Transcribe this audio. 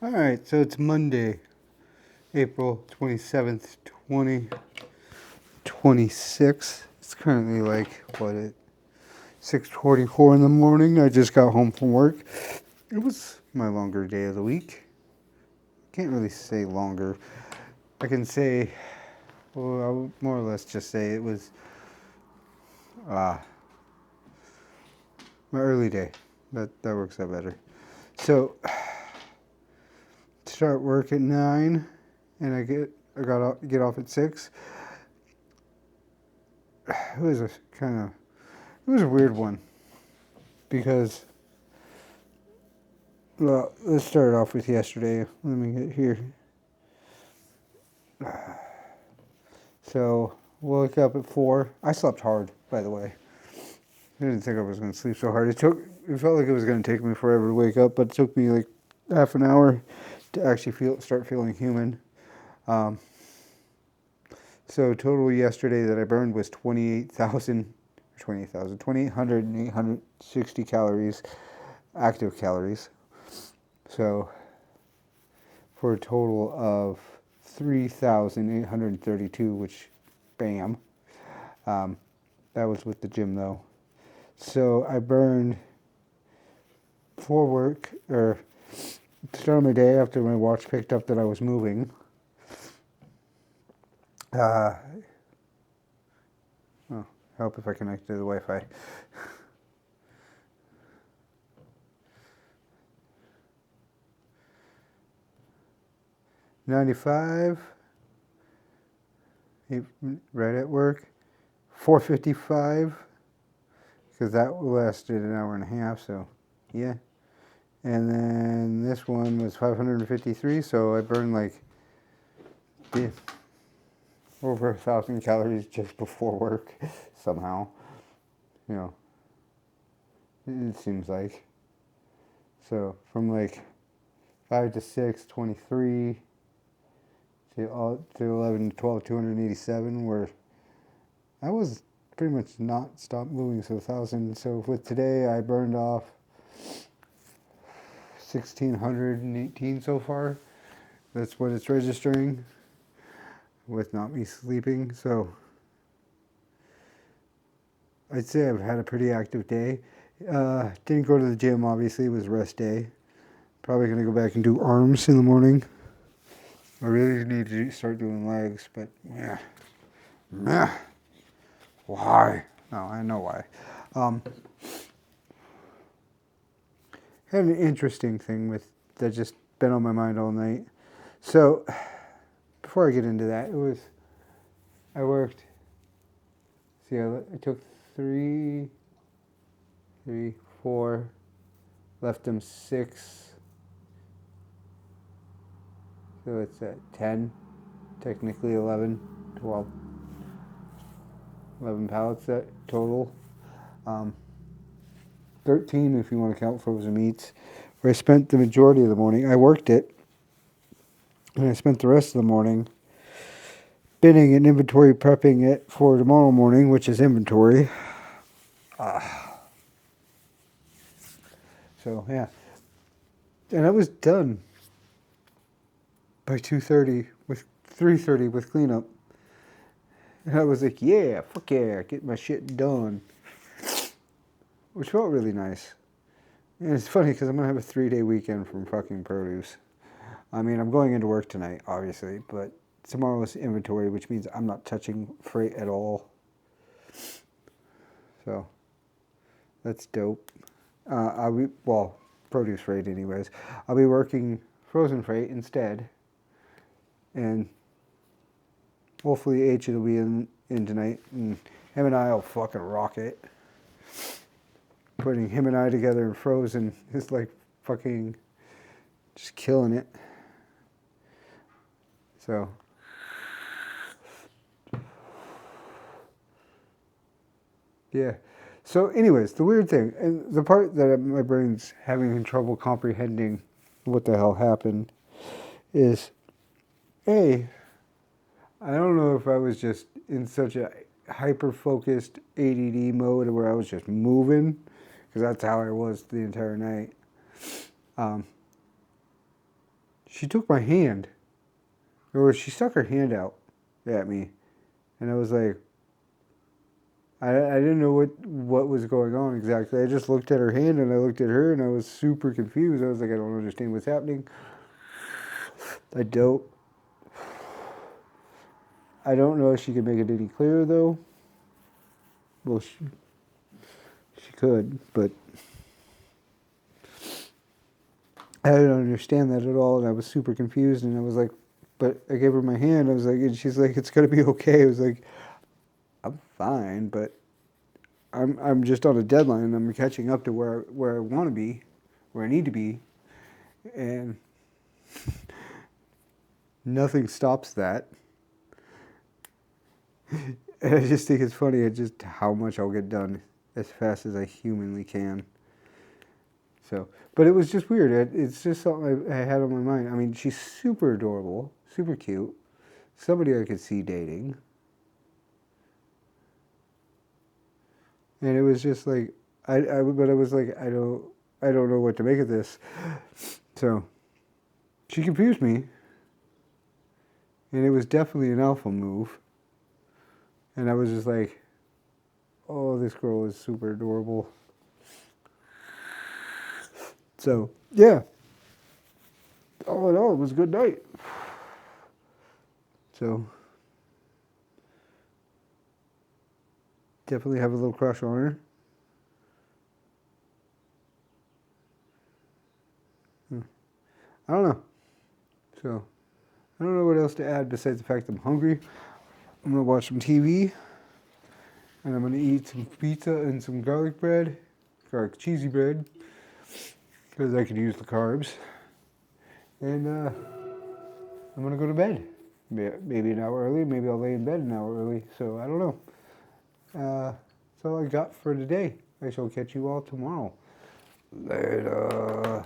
Alright, so it's Monday, April 27th, 2026. It's currently at 6:44 in the morning. I just got home from work. It was my longer day of the week. Can't really say longer. I can say, well, I would more or less just say it was my early day. That works out better. So, start work at 9, and I get off at 6. It was a weird one because, well, let's start off with yesterday. Let me get here. So, woke up at 4. I slept hard, by the way. I didn't think I was going to sleep so hard. It felt like it was going to take me forever to wake up, but it took me like half an hour to actually start feeling human. So total yesterday that I burned was 2,860 calories, active calories. So for a total of 3,832, which, bam. That was with the gym though. So I burned for work, or to start my day after my watch picked up that I was moving. Help if I connect to the Wi-Fi. $95, right at work. 455, because that lasted an hour and a half, so yeah. And then this one was 553, so I burned over 1,000 calories just before work somehow. You know, it seems like. So from 5 to 6, 23, to 11 to 12, 287, where I was pretty much not stopped moving, so 1,000. So with today, I burned off 1,618 so far. That's what it's registering with not me sleeping. So I'd say I've had a pretty active day. Didn't go to the gym, obviously. It was rest day. Probably going to go back and do arms in the morning. I really need to start doing legs, but yeah. Why? No, I know why. Had an interesting thing that just been on my mind all night. So, before I get into that, I worked, see, I took three, 4, left them 6, so it's at 10, technically 11, 12, 11 pallets total. 13 if you want to count frozen meats, where I spent the majority of the morning. I worked it, and I spent the rest of the morning binning and inventory prepping it for tomorrow morning, which is inventory. So, yeah. And I was done by 2:30 with 3:30 with cleanup. And I was like, yeah, fuck yeah, get my shit done. Which felt really nice. And it's funny because I'm going to have a 3-day weekend from fucking produce. I mean, I'm going into work tonight, obviously, but tomorrow's inventory, which means I'm not touching freight at all. So, that's dope. Produce freight anyways. I'll be working frozen freight instead. And hopefully H will be in tonight. And him and I will fucking rock it. Putting him and I together in frozen is like fucking just killing it. So, yeah. So anyways, the weird thing, and the part that my brain's having trouble comprehending what the hell happened is, I don't know if I was just in such a hyper-focused ADD mode where I was just moving, because that's how I was the entire night. she took my hand, or she stuck her hand out at me, and I was like, I didn't know what was going on exactly. I just looked at her hand and I looked at her and I was super confused. I was like, I don't understand what's happening. I don't. I don't know if she could make it any clearer though. Well, she could, but I didn't understand that at all, and I was super confused. And I was like, but I gave her my hand. I was like, and she's like, it's gonna be okay. I was like, I'm fine, but I'm just on a deadline. I'm catching up to where I want to be, where I need to be, and nothing stops that. And I just think it's funny at just how much I'll get done as fast as I humanly can. So, but it was just weird. It's just something I had on my mind. I mean, she's super adorable, super cute. Somebody I could see dating. And it was just like, but I was like, I don't know what to make of this. So, she confused me. And it was definitely an alpha move. And I was just like, oh, this girl is super adorable. So, yeah. All in all, it was a good night. So, definitely have a little crush on her. I don't know. So, I don't know what else to add besides the fact I'm hungry. I'm going to watch some TV. And I'm going to eat some pizza and some garlic cheesy bread. Because I could use the carbs. And I'm going to go to bed. Maybe an hour early. Maybe I'll lay in bed an hour early. So, I don't know. That's all I got for today. I shall catch you all tomorrow. Later.